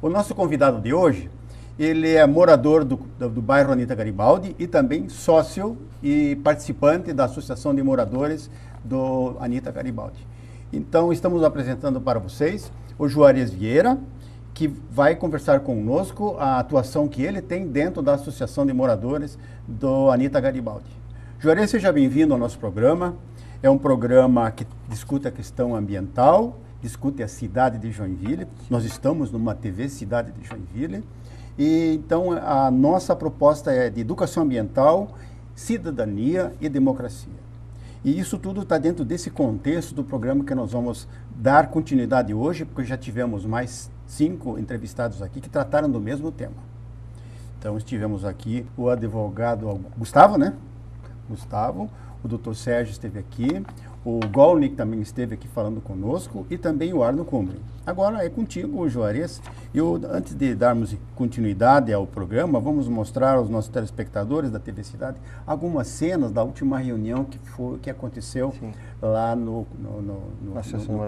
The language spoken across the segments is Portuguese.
O nosso convidado de hoje, ele é morador do bairro Anita Garibaldi e também sócio e participante da Associação de Moradores do Anita Garibaldi. Então, estamos apresentando para vocês o Juarez Vieira, que vai conversar conosco a atuação que ele tem dentro da Associação de Moradores do Anita Garibaldi. Juarez, seja bem-vindo ao nosso programa. É um programa que discute a questão ambiental, discute a cidade de Joinville. Nós estamos numa TV Cidade de Joinville. E, então, a nossa proposta é de educação ambiental, cidadania e democracia. E isso tudo está dentro desse contexto do programa que nós vamos dar continuidade hoje, porque já tivemos mais 5 entrevistados aqui que trataram do mesmo tema. Então, estivemos aqui o advogado Gustavo, né? Gustavo, o doutor Sérgio esteve aqui, o Golnick também esteve aqui falando conosco e também o Arno Kumri. Agora é contigo, Juarez. Antes de darmos continuidade ao programa, vamos mostrar aos nossos telespectadores da TV Cidade algumas cenas da última reunião que aconteceu lá no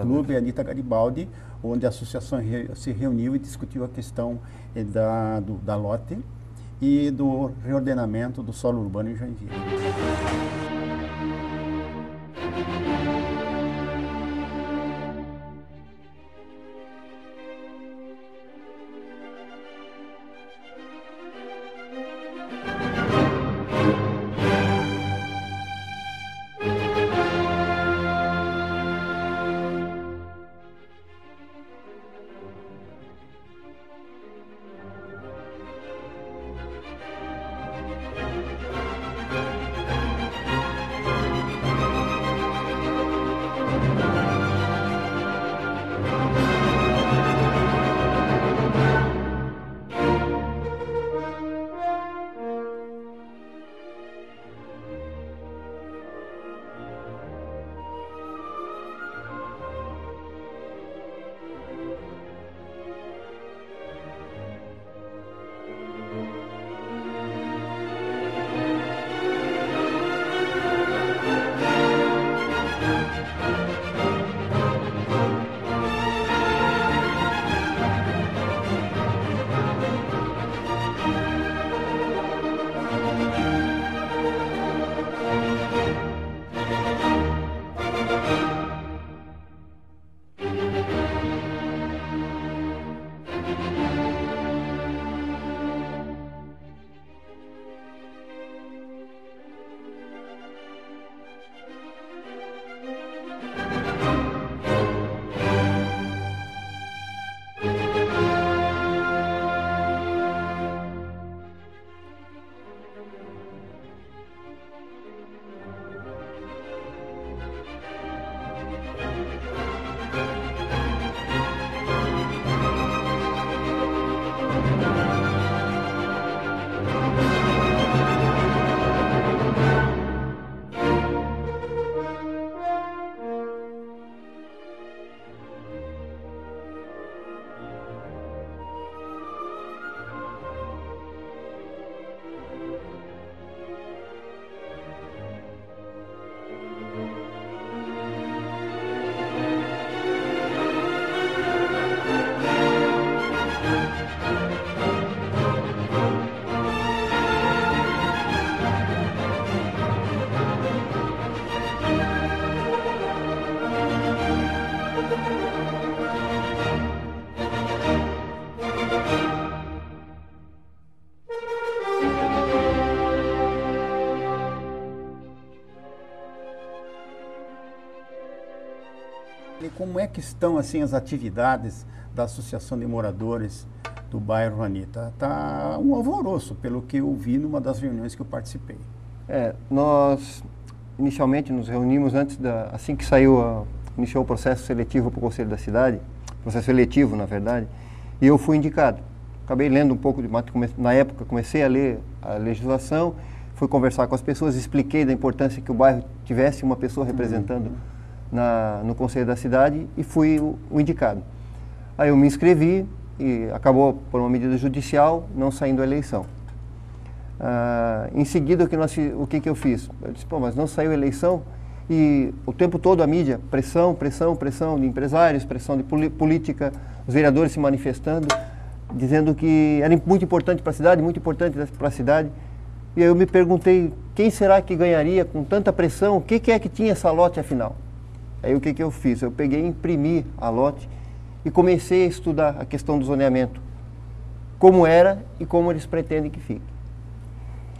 Clube Anita Garibaldi, onde a associação se reuniu e discutiu a questão da lote e do reordenamento do solo urbano em Joinville. E como é que estão assim as atividades da Associação de Moradores do bairro Anita? Está um alvoroço, pelo que eu vi numa das reuniões que eu participei. Nós inicialmente nos reunimos assim que iniciou o processo seletivo para o Conselho da Cidade, processo eletivo, na verdade, e eu fui indicado. Acabei lendo um pouco, na época comecei a ler a legislação, fui conversar com as pessoas, expliquei da importância que o bairro tivesse uma pessoa representando no Conselho da Cidade e fui o indicado. Aí eu me inscrevi e acabou por uma medida judicial não saindo a eleição. Em seguida, o que eu fiz? Eu disse, mas não saiu a eleição e o tempo todo a mídia, pressão de empresários, pressão de política, os vereadores se manifestando. dizendo que era muito importante para a cidade, muito importante para a cidade. E aí eu me perguntei, quem será que ganharia com tanta pressão? O que é que tinha essa lote afinal? Aí o que eu fiz? Eu peguei e imprimi a lote e comecei a estudar a questão do zoneamento, como era e como eles pretendem que fique.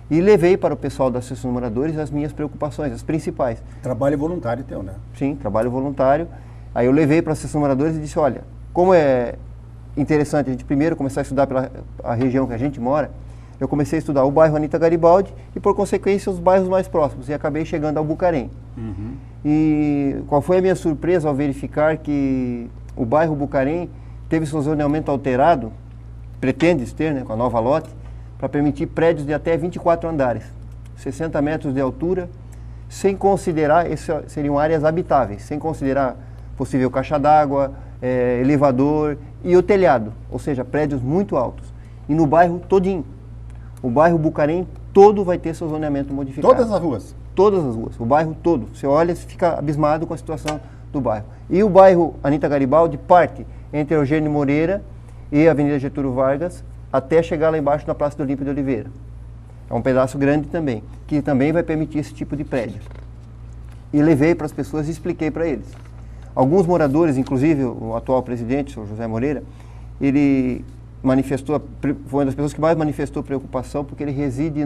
E levei para o pessoal da Associação de Moradores as minhas preocupações, as principais. Trabalho voluntário teu, né? Sim, trabalho voluntário. Aí eu levei para a Associação de Moradores e disse, olha, como é interessante a gente primeiro começar a estudar pela a região que a gente mora, eu comecei a estudar o bairro Anita Garibaldi e, por consequência, os bairros mais próximos. E acabei chegando ao Bucarém. Uhum. E qual foi a minha surpresa ao verificar que o bairro Bucarém teve seu zoneamento alterado, pretende ter, né, com a nova lote, para permitir prédios de até 24 andares, 60 metros de altura, sem considerar, seriam áreas habitáveis, sem considerar possível caixa d'água, elevador e o telhado, ou seja, prédios muito altos. E no bairro todinho. O bairro Bucarém todo vai ter seu zoneamento modificado. Todas as ruas? Todas as ruas, o bairro todo. Você olha e fica abismado com a situação do bairro. E o bairro Anita Garibaldi parte entre Eugênio Moreira e a Avenida Getúlio Vargas até chegar lá embaixo na Praça do Olímpio de Oliveira. É um pedaço grande também, que também vai permitir esse tipo de prédio. E levei para as pessoas e expliquei para eles. Alguns moradores, inclusive o atual presidente, o José Moreira, ele manifestou, foi uma das pessoas que mais manifestou preocupação, porque ele reside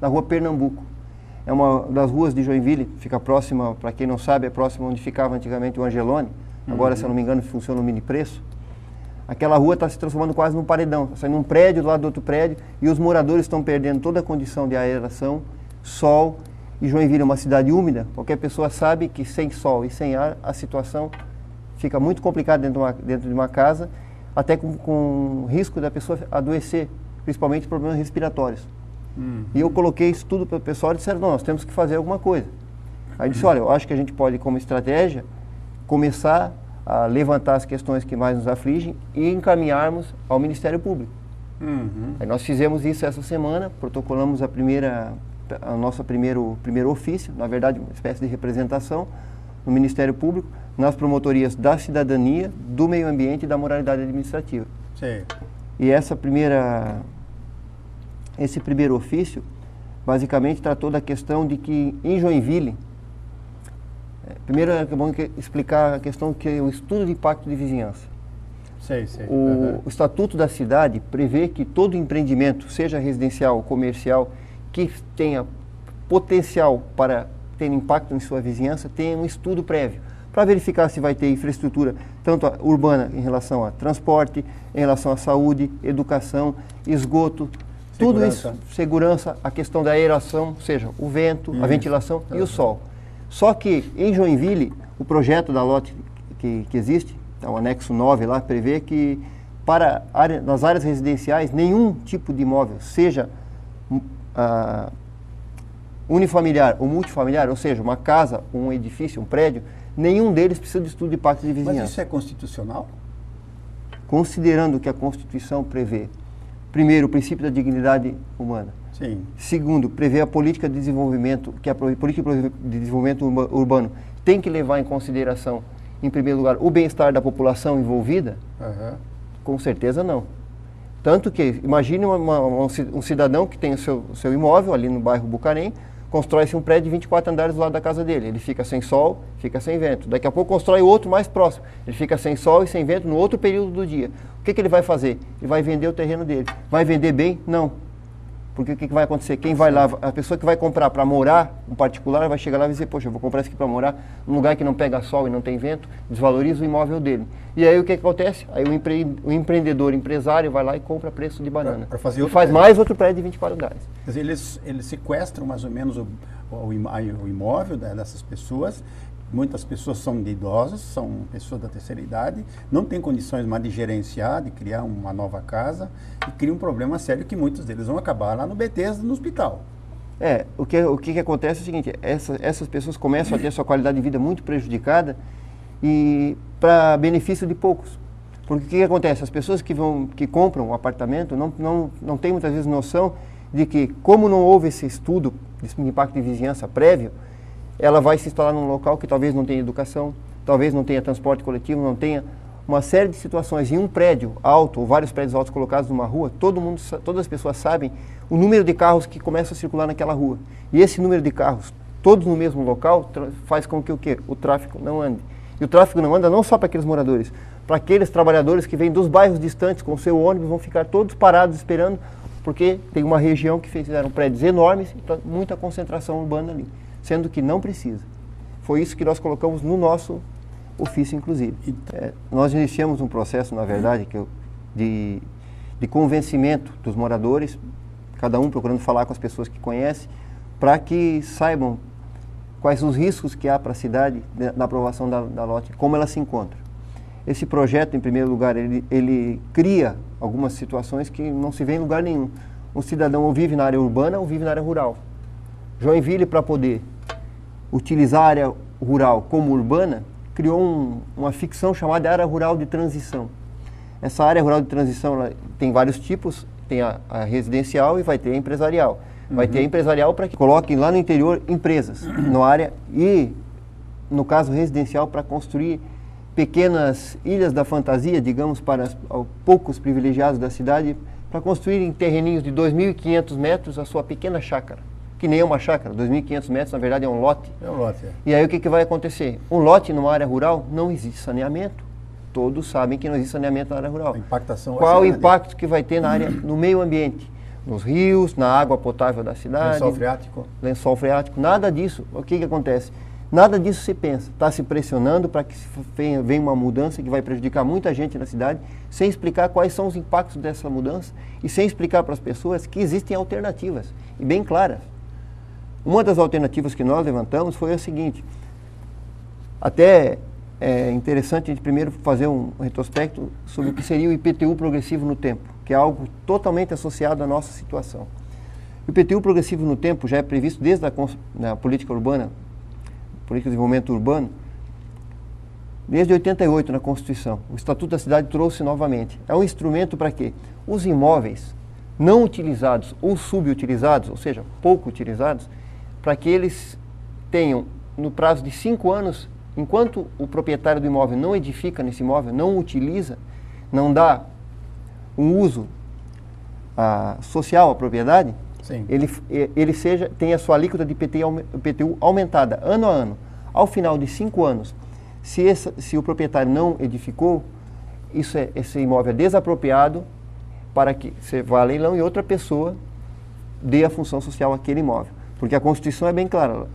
na rua Pernambuco. É uma das ruas de Joinville, fica próxima, para quem não sabe, é próxima onde ficava antigamente o Angelone. Agora, se eu não me engano, funciona o Mini Preço. Aquela rua está se transformando quase num paredão, está saindo um prédio do lado do outro prédio, e os moradores estão perdendo toda a condição de aeração, sol, e Joinville é uma cidade úmida. Qualquer pessoa sabe que sem sol e sem ar, a situação fica muito complicada dentro de uma casa, até com risco da pessoa adoecer, principalmente problemas respiratórios. E eu coloquei isso tudo para o pessoal e disseram, não, nós temos que fazer alguma coisa. Aí eu disse, olha, eu acho que a gente pode, como estratégia, começar a levantar as questões que mais nos afligem e encaminharmos ao Ministério Público. Aí nós fizemos isso essa semana, protocolamos a nosso primeiro ofício, na verdade, uma espécie de representação no Ministério Público, nas promotorias da cidadania, do meio ambiente e da moralidade administrativa. Sim. E esse primeiro ofício, basicamente, tratou da questão de que, em Joinville, primeiro é bom explicar a questão que é o estudo de impacto de vizinhança. Sei. O Estatuto da Cidade prevê que todo empreendimento, seja residencial ou comercial, que tenha potencial para ter impacto em sua vizinhança, tenha um estudo prévio, para verificar se vai ter infraestrutura, tanto urbana em relação a transporte, em relação à saúde, educação, esgoto, tudo isso, segurança, a questão da aeração, ou seja, o vento, a ventilação e o sol. Só que em Joinville, o projeto da lote que existe, o anexo 9 lá, prevê que nas áreas residenciais, nenhum tipo de imóvel, seja unifamiliar ou multifamiliar, ou seja, uma casa, um edifício, um prédio, nenhum deles precisa de estudo de impacto de vizinhança. Mas isso é constitucional? Considerando que a Constituição prevê, primeiro, o princípio da dignidade humana. Sim. Segundo, prevê a política de desenvolvimento, que a política de desenvolvimento urbano tem que levar em consideração, em primeiro lugar, o bem-estar da população envolvida? Com certeza não. Tanto que, imagine um cidadão que tem o seu imóvel ali no bairro Bucarém, constrói-se um prédio de 24 andares do lado da casa dele. Ele fica sem sol, fica sem vento. Daqui a pouco constrói outro mais próximo. Ele fica sem sol e sem vento no outro período do dia. O que ele vai fazer? Ele vai vender o terreno dele. Vai vender bem? Não. Porque o que vai acontecer? Quem vai lá, a pessoa que vai comprar para morar, um particular, vai chegar lá e dizer, poxa, eu vou comprar isso aqui para morar num lugar que não pega sol e não tem vento, desvaloriza o imóvel dele. E aí o que acontece? Aí o empreendedor, empresário, vai lá e compra preço de banana. Para fazer e faz mais outro prédio de 24 andares. Quer dizer, eles sequestram mais ou menos o imóvel dessas pessoas. Muitas pessoas são idosos, são pessoas da terceira idade, não têm condições mais de gerenciar, de criar uma nova casa, e cria um problema sério que muitos deles vão acabar lá no Bethesda, no hospital. O que acontece é o seguinte, essas pessoas começam a ter sua qualidade de vida muito prejudicada e para benefício de poucos. Porque o que acontece? As pessoas que compram um apartamento não têm muitas vezes noção de que, como não houve esse estudo de impacto de vizinhança prévio, ela vai se instalar num local que talvez não tenha educação, talvez não tenha transporte coletivo, não tenha uma série de situações em um prédio alto, ou vários prédios altos colocados numa rua, todas as pessoas sabem o número de carros que começam a circular naquela rua. E esse número de carros, todos no mesmo local, faz com que o quê? O tráfego não ande. E o tráfego não anda não só para aqueles moradores, para aqueles trabalhadores que vêm dos bairros distantes com o seu ônibus, vão ficar todos parados esperando, porque tem uma região que fizeram prédios enormes, então muita concentração urbana ali, sendo que não precisa. Foi isso que nós colocamos no nosso ofício, inclusive. Nós iniciamos um processo, na verdade, de convencimento dos moradores, cada um procurando falar com as pessoas que conhecem, para que saibam quais os riscos que há para a cidade na aprovação da lote, como ela se encontra. Esse projeto, em primeiro lugar, ele cria algumas situações que não se vê em lugar nenhum. Um cidadão ou vive na área urbana ou vive na área rural. Joinville, para poder utilizar a área rural como urbana, criou uma ficção chamada área rural de transição. Essa área rural de transição tem vários tipos, tem a residencial e vai ter a empresarial. Vai ter a empresarial para que coloquem lá no interior empresas, na área, e no caso residencial para construir pequenas ilhas da fantasia, digamos, para poucos privilegiados da cidade, para construírem terreninhos de 2.500 metros a sua pequena chácara, que nem é uma chácara, 2.500 metros na verdade é um lote. É um lote, é. E aí o que vai acontecer? Um lote numa área rural não existe saneamento. Todos sabem que não existe saneamento na área rural. A impactação Qual o impacto que vai ter na área, no meio ambiente? Nos rios, na água potável da cidade. Lençol freático. Lençol freático, nada disso. O que acontece? Nada disso se pensa. Está se pressionando para que venha uma mudança que vai prejudicar muita gente na cidade, sem explicar quais são os impactos dessa mudança e sem explicar para as pessoas que existem alternativas, e bem claras. Uma das alternativas que nós levantamos foi a seguinte: até é interessante a gente primeiro fazer um retrospecto sobre o que seria o IPTU progressivo no tempo, que é algo totalmente associado à nossa situação. O IPTU progressivo no tempo já é previsto desde a política urbana, política de desenvolvimento urbano, desde 88 na Constituição. O Estatuto da Cidade trouxe novamente. É um instrumento para quê? Os imóveis não utilizados ou subutilizados, ou seja, pouco utilizados, para que eles tenham, no prazo de 5 anos, enquanto o proprietário do imóvel não edifica nesse imóvel, não utiliza, não dá um uso social à propriedade, Sim. ele tenha a sua alíquota de IPTU aumentada ano a ano. Ao final de 5 anos, se o proprietário não edificou, esse imóvel é desapropriado para que você vá a leilão e outra pessoa dê a função social àquele imóvel. Porque a Constituição é bem clara,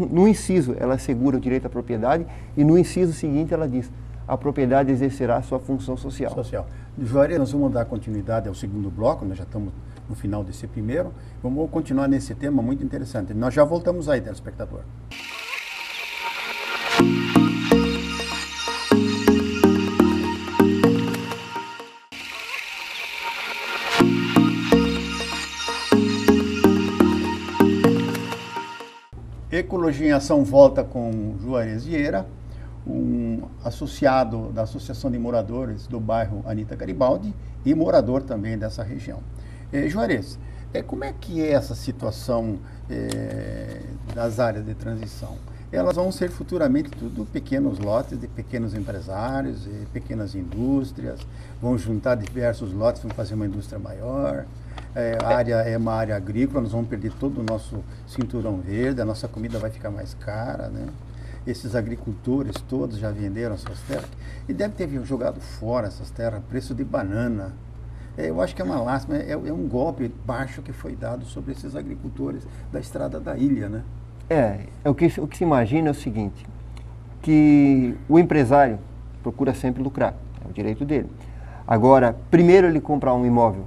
no inciso ela assegura o direito à propriedade e no inciso seguinte ela diz: a propriedade exercerá a sua função social. Juarez, nós vamos dar continuidade ao segundo bloco, nós já estamos no final desse primeiro, vamos continuar nesse tema muito interessante. Nós já voltamos aí, telespectador. Ecologia em Ação volta com Juarez Vieira, um associado da Associação de Moradores do bairro Anita Garibaldi e morador também dessa região. Juarez, como é que é essa situação das áreas de transição? Elas vão ser futuramente tudo pequenos lotes de pequenos empresários e pequenas indústrias, vão juntar diversos lotes, vão fazer uma indústria maior. A área é uma área agrícola, nós vamos perder todo o nosso cinturão verde, a nossa comida vai ficar mais cara, né? Esses agricultores todos já venderam suas terras e devem ter jogado fora essas terras a preço de banana. Eu acho que é uma lástima, é um golpe baixo que foi dado sobre esses agricultores da estrada da ilha, né? O que se imagina é o seguinte, que o empresário procura sempre lucrar, é o direito dele. Agora, primeiro ele comprar um imóvel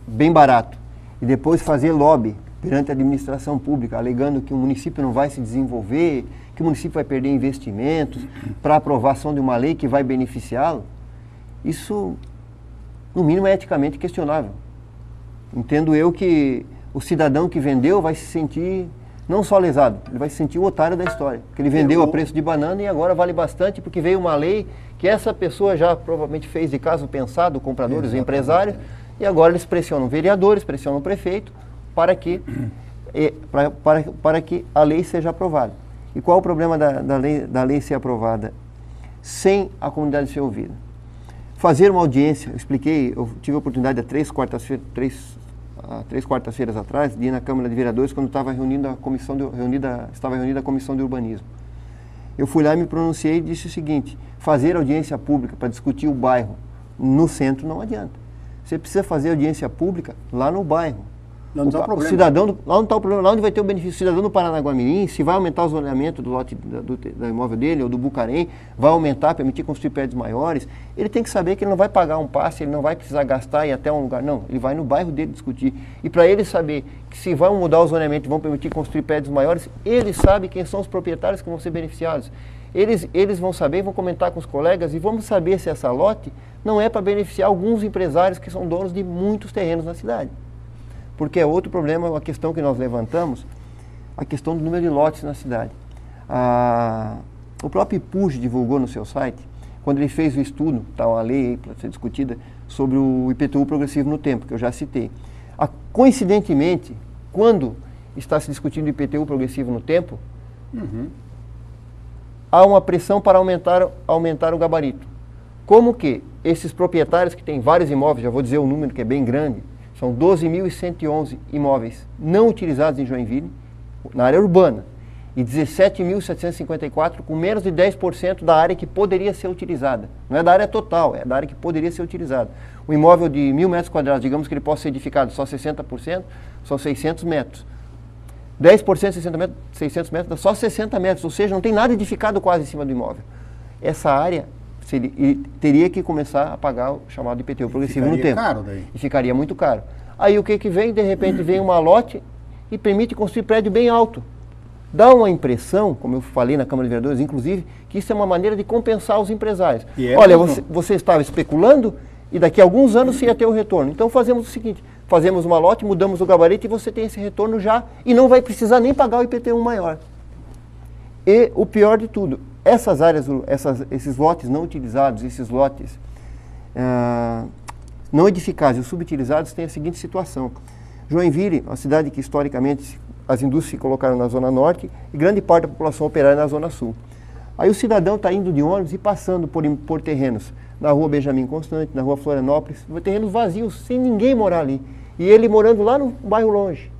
bem barato e depois fazer lobby perante a administração pública, alegando que o município não vai se desenvolver, que o município vai perder investimentos para aprovação de uma lei que vai beneficiá-lo, isso, no mínimo, é eticamente questionável. Entendo eu que o cidadão que vendeu vai se sentir não só lesado, ele vai se sentir o otário da história, porque ele vendeu a preço de banana e agora vale bastante porque veio uma lei que essa pessoa já provavelmente fez de caso pensado, compradores, empresários, e agora eles pressionam vereadores, pressionam o prefeito para que a lei seja aprovada. E qual o problema da lei ser aprovada sem a comunidade ser ouvida? fazer uma audiência, eu expliquei, eu tive a oportunidade há três quartas-feiras atrás, de ir na Câmara de Vereadores, quando estava reunida a comissão de urbanismo. Eu fui lá e me pronunciei e disse o seguinte: fazer audiência pública para discutir o bairro no centro não adianta. Você precisa fazer audiência pública lá no bairro. Lá não está o problema. Cidadão, lá não está o problema, lá onde vai ter o benefício. O cidadão do Paranaguamirim, se vai aumentar o zoneamento do lote da imóvel dele ou do Bucarém, vai aumentar, permitir construir prédios maiores, ele tem que saber que ele não vai pagar um passe, ele não vai precisar gastar e ir até um lugar, não, ele vai no bairro dele discutir. E para ele saber que se vão mudar o zoneamento e vão permitir construir prédios maiores, ele sabe quem são os proprietários que vão ser beneficiados. Eles vão saber, vão comentar com os colegas e vamos saber se essa lote não é para beneficiar alguns empresários que são donos de muitos terrenos na cidade. Porque é outro problema, uma questão que nós levantamos, a questão do número de lotes na cidade. O próprio IPUJ divulgou no seu site, quando ele fez o estudo, está uma lei aí para ser discutida, sobre o IPTU progressivo no tempo, que eu já citei. Coincidentemente, quando está se discutindo o IPTU progressivo no tempo, há uma pressão para aumentar o gabarito. Como que esses proprietários que têm vários imóveis, já vou dizer o número que é bem grande, são 12.111 imóveis não utilizados em Joinville, na área urbana, e 17.754 com menos de 10% da área que poderia ser utilizada. Não é da área total, é da área que poderia ser utilizada. Um imóvel de 1.000 metros quadrados, digamos que ele possa ser edificado só 60%, são 600 metros. 10% de 600 metros dá só 60 metros, ou seja, não tem nada edificado quase em cima do imóvel. Essa área teria que começar a pagar o chamado IPTU progressivo no tempo. Caro daí. E ficaria muito caro. Aí o que vem? De repente vem uma lote e permite construir prédio bem alto. Dá uma impressão, como eu falei na Câmara de Vereadores, inclusive, que isso é uma maneira de compensar os empresários. Olha, você estava especulando e daqui a alguns anos você ia ter o retorno. Então fazemos o seguinte, fazemos uma lote, mudamos o gabarito e você tem esse retorno já e não vai precisar nem pagar o IPTU maior. E o pior de tudo, essas áreas, esses lotes não utilizados, esses lotes não edificados e subutilizados têm a seguinte situação. Joinville, uma cidade que historicamente as indústrias se colocaram na zona norte e grande parte da população operária na zona sul. Aí o cidadão está indo de ônibus e passando por terrenos na rua Benjamin Constante, na rua Florianópolis, terrenos vazios, sem ninguém morar ali. E ele morando lá no bairro longe.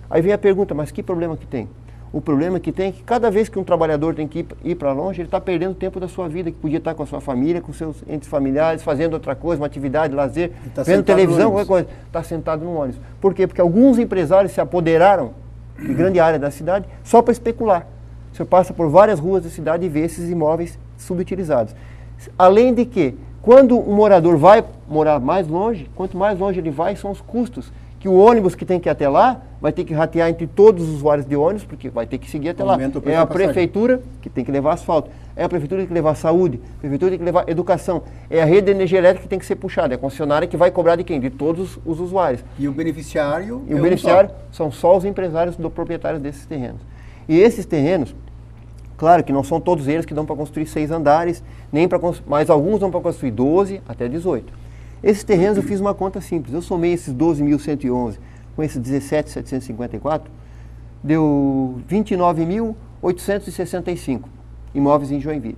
Aí vem a pergunta, mas que problema que tem? O problema que tem é que cada vez que um trabalhador tem que ir para longe, ele está perdendo tempo da sua vida, que podia estar com a sua família, com seus entes familiares, fazendo outra coisa, uma atividade, lazer, vendo televisão, qualquer coisa. Está sentado no ônibus. Por quê? Porque alguns empresários se apoderaram de grande área da cidade só para especular. Você passa por várias ruas da cidade e vê esses imóveis subutilizados. Além de que, quando um morador vai morar mais longe, quanto mais longe ele vai, são os custos. Que o ônibus que tem que ir até lá vai ter que ratear entre todos os usuários de ônibus, porque vai ter que seguir até lá. É a prefeitura que tem que levar asfalto, é a prefeitura que tem que levar saúde, a prefeitura tem que levar educação, é a rede de energia elétrica que tem que ser puxada, é a concessionária que vai cobrar de quem? De todos os usuários. E o beneficiário? E o beneficiário são só os empresários proprietários desses terrenos. E esses terrenos, claro que não são todos eles que dão para construir 6 andares, mas alguns dão para construir 12 até 18. Esses terrenos eu fiz uma conta simples, eu somei esses 12.111 com esses 17.754, deu 29.865 imóveis em Joinville.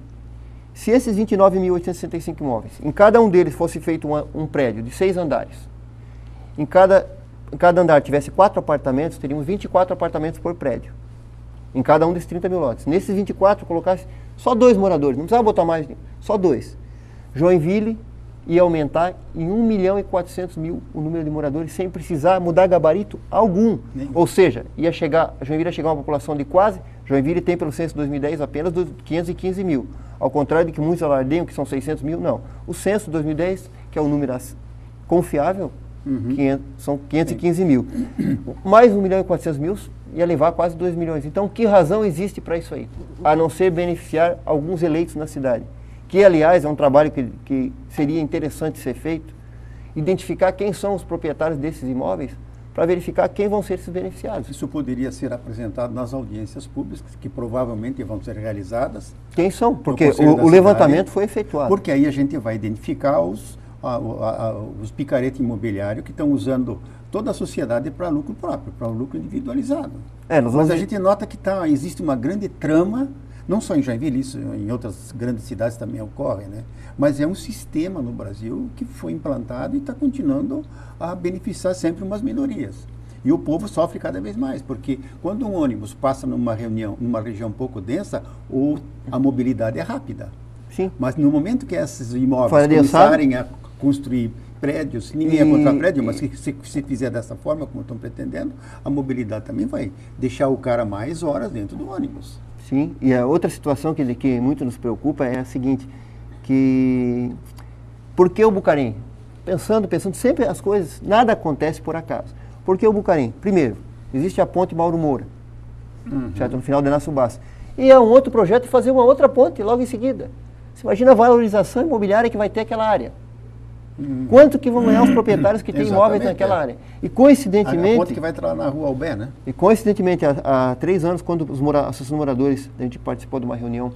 Se esses 29.865 imóveis, em cada um deles fosse feito um prédio de 6 andares, em cada andar tivesse 4 apartamentos, teríamos 24 apartamentos por prédio, em cada um desses 30 mil lotes. Nesses 24, colocasse só 2 moradores, não precisava botar mais, só 2. Joinville ia aumentar em 1.400.000 o número de moradores sem precisar mudar gabarito algum. Ou seja, Joinville ia chegar a uma população de Joinville tem pelo censo de 2010 apenas 515 mil. Ao contrário de que muitos alardeiam que são 600 mil, não. O censo de 2010, que é um número confiável, são 515 mil. Mais 1.400.000 ia levar quase 2 milhões. Então, que razão existe para isso aí? A não ser beneficiar alguns eleitos na cidade. Que, aliás, é um trabalho que seria interessante ser feito, identificar quem são os proprietários desses imóveis, para verificar quem vão ser esses beneficiados. Isso poderia ser apresentado nas audiências públicas, que provavelmente vão ser realizadas. Quem são? Porque o levantamento foi efetuado. Porque aí a gente vai identificar os picaretes imobiliários que estão usando toda a sociedade para lucro próprio, para o lucro individualizado. Mas a gente nota que existe uma grande trama Não só em Joinville, isso em outras grandes cidades também ocorre, né? Mas é um sistema no Brasil que foi implantado e está continuando a beneficiar sempre umas minorias. E o povo sofre cada vez mais, porque quando um ônibus passa numa região um pouco densa, a mobilidade é rápida. Sim. Mas no momento que esses imóveis começarem a construir prédios, ninguém é contra prédio, mas se fizer dessa forma, como estão pretendendo, a mobilidade também vai deixar o cara mais horas dentro do ônibus. Sim, e a outra situação que muito nos preocupa é a seguinte, por que o Bucarim? Pensando sempre as coisas, nada acontece por acaso. Por que o Bucarim? Primeiro, existe a ponte Mauro Moura, certo? No final de Inácio Bastos. E é um outro projeto de fazer uma outra ponte logo em seguida. Você imagina a valorização imobiliária que vai ter aquela área. Quanto que vão ganhar os proprietários que têm imóveis naquela área? E coincidentemente... A ponte que vai entrar na Rua Albé, né? E coincidentemente, há 3 anos, quando a Associação de Moradores, a gente participou de uma reunião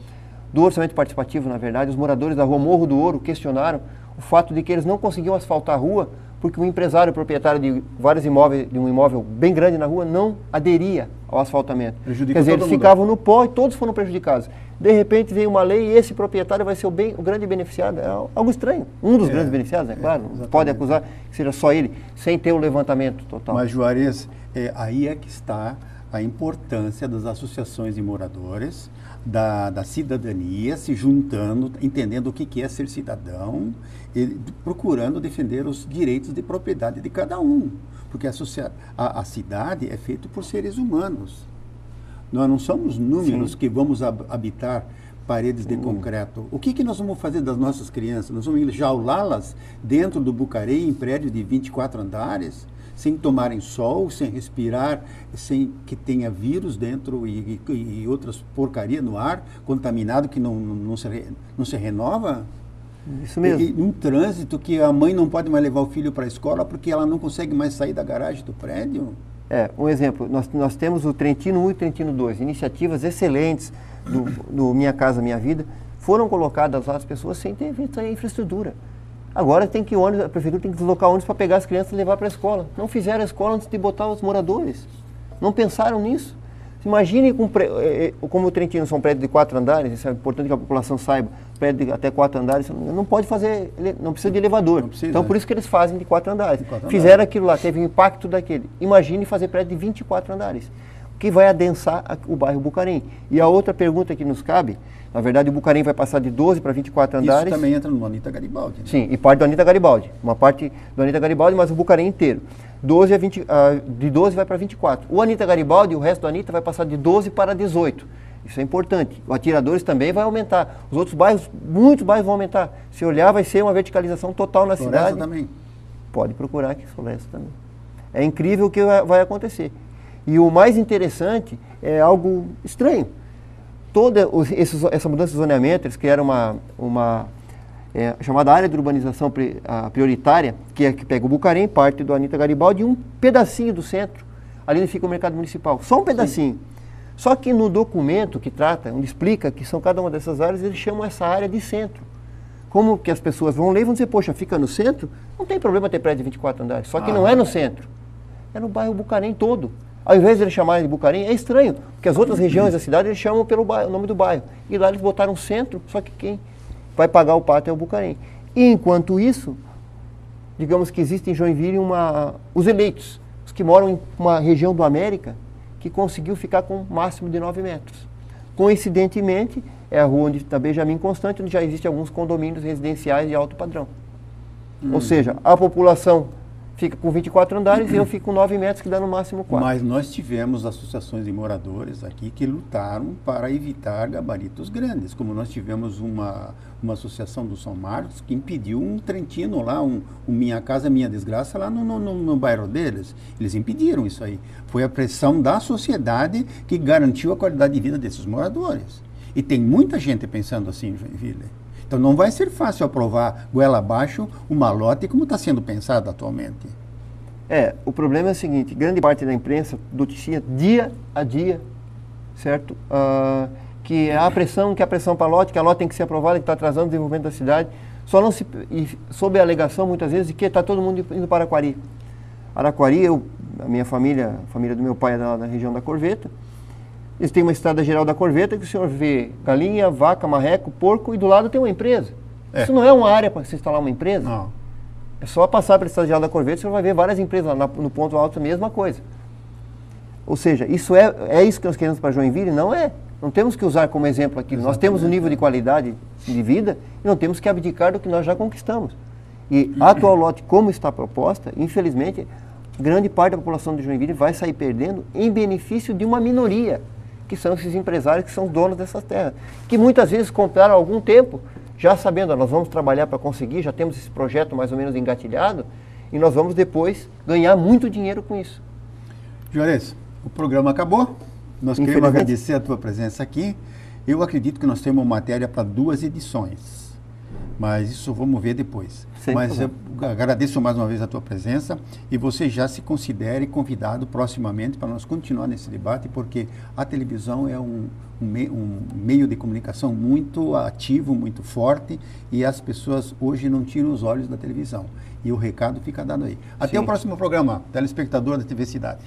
do orçamento participativo, na verdade, os moradores da Rua Morro do Ouro questionaram o fato de que eles não conseguiam asfaltar a rua porque um empresário proprietário de vários imóveis, de um imóvel bem grande na rua, não aderia ao asfaltamento. Quer dizer, eles ficavam no pó e todos foram prejudicados. De repente veio uma lei e esse proprietário vai ser o grande beneficiado. É algo estranho. Um dos grandes beneficiados, é claro. Não pode acusar que seja só ele, sem ter o levantamento total. Mas, Juarez, aí é que está a importância das associações de moradores, da cidadania se juntando, entendendo o que é ser cidadão, e procurando defender os direitos de propriedade de cada um. Porque a cidade é feita por seres humanos. Nós não somos números que vamos habitar paredes de concreto. O que nós vamos fazer das nossas crianças? Nós vamos enjaulá-las dentro do Bucarim, em prédio de 24 andares, sem tomarem sol, sem respirar, sem que tenha vírus dentro e outras porcarias no ar, contaminado que não se renova? Isso mesmo. E um trânsito que a mãe não pode mais levar o filho para a escola porque ela não consegue mais sair da garagem do prédio? Um exemplo, nós temos o Trentino 1 e o Trentino 2, iniciativas excelentes do Minha Casa Minha Vida, foram colocadas lá as pessoas sem ter visto a infraestrutura. Agora a prefeitura tem que deslocar ônibus para pegar as crianças e levar para a escola. Não fizeram a escola antes de botar os moradores. Não pensaram nisso. Imagine como o Trentino são prédios de 4 andares, isso é importante que a população saiba, prédio de até 4 andares, não pode fazer, não precisa de elevador. Então por isso que eles fazem de 4 andares. Fizeram aquilo lá, teve o impacto daquele. Imagine fazer prédio de 24 andares, que vai adensar o bairro Bucarim. E a outra pergunta que nos cabe, na verdade o Bucarim vai passar de 12 para 24 andares. Isso também entra no Anita Garibaldi. Né? Sim, e parte do Anita Garibaldi. Uma parte do Anita Garibaldi, mas o Bucarim inteiro. De 12 vai para 24. O Anita Garibaldi, o resto do Anita, vai passar de 12 para 18. Isso é importante. O Atiradores também vai aumentar. Os outros bairros, muitos bairros vão aumentar. Se olhar, vai ser uma verticalização total na Floresta cidade. Também. Pode procurar aqui, Floresta também. É incrível o que vai acontecer. E o mais interessante é algo estranho. Toda essa mudança de zoneamento, eles criaram uma chamada área de urbanização prioritária, que pega o Bucarim, parte do Anita Garibaldi e um pedacinho do centro. Ali fica o mercado municipal. Só um pedacinho. Sim. Só que no documento que trata, onde explica que são cada uma dessas áreas, eles chamam essa área de centro. Como que as pessoas vão ler e vão dizer, poxa, fica no centro? Não tem problema ter prédio de 24 andares. Só que não é no centro. É no bairro Bucarim todo. Ao invés de eles chamarem de Bucarim, é estranho, porque as outras regiões da cidade eles chamam pelo bairro, o nome do bairro. E lá eles botaram centro, só que quem vai pagar o pátio é o Bucarim. E enquanto isso, digamos que existem em Joinville os eleitos, os que moram em uma região do América, que conseguiu ficar com um máximo de 9 metros. Coincidentemente, é a rua onde está Benjamin Constante, onde já existem alguns condomínios residenciais de alto padrão. Ou seja, a população fica com 24 andares e eu fico com 9 metros, que dá no máximo 4. Mas nós tivemos associações de moradores aqui que lutaram para evitar gabaritos grandes, como nós tivemos uma associação do São Marcos que impediu um Trentino lá, um Minha Casa Minha Desgraça lá no bairro deles. Eles impediram isso aí. Foi a pressão da sociedade que garantiu a qualidade de vida desses moradores. E tem muita gente pensando assim em Joinville. Então não vai ser fácil aprovar goela abaixo uma lote como está sendo pensado atualmente. O problema é o seguinte, grande parte da imprensa noticia dia a dia, certo? Que a pressão para a lote, que a lote tem que ser aprovada, que está atrasando o desenvolvimento da cidade, sob a alegação muitas vezes de que está todo mundo indo para Araquari, a minha família, a família do meu pai é da região da Corveta, Eles têm uma estrada geral da Corveta que o senhor vê galinha, vaca, marreco, porco e do lado tem uma empresa. Isso não é uma área para se instalar uma empresa? Não. É só passar pela estrada geral da Corveta, o senhor vai ver várias empresas lá no ponto alto, a mesma coisa. Ou seja, isso é isso que nós queremos para Joinville? Não é. Não temos que usar como exemplo aquilo. Nós temos um nível de qualidade de vida e não temos que abdicar do que nós já conquistamos. E a atual lote, como está proposta, infelizmente, grande parte da população de Joinville vai sair perdendo em benefício de uma minoria, que são esses empresários que são donos dessas terras, que muitas vezes compraram há algum tempo, já sabendo, nós vamos trabalhar para conseguir, já temos esse projeto mais ou menos engatilhado, e nós vamos depois ganhar muito dinheiro com isso. Juarez, o programa acabou. Nós queremos agradecer a tua presença aqui. Eu acredito que nós temos matéria para 2 edições, mas isso vamos ver depois. Mas eu agradeço mais uma vez a tua presença e você já se considere convidado proximamente para nós continuar nesse debate, porque a televisão é um meio de comunicação muito ativo, muito forte, e as pessoas hoje não tiram os olhos da televisão. E o recado fica dado aí. Até o próximo programa, telespectador da TV Cidade.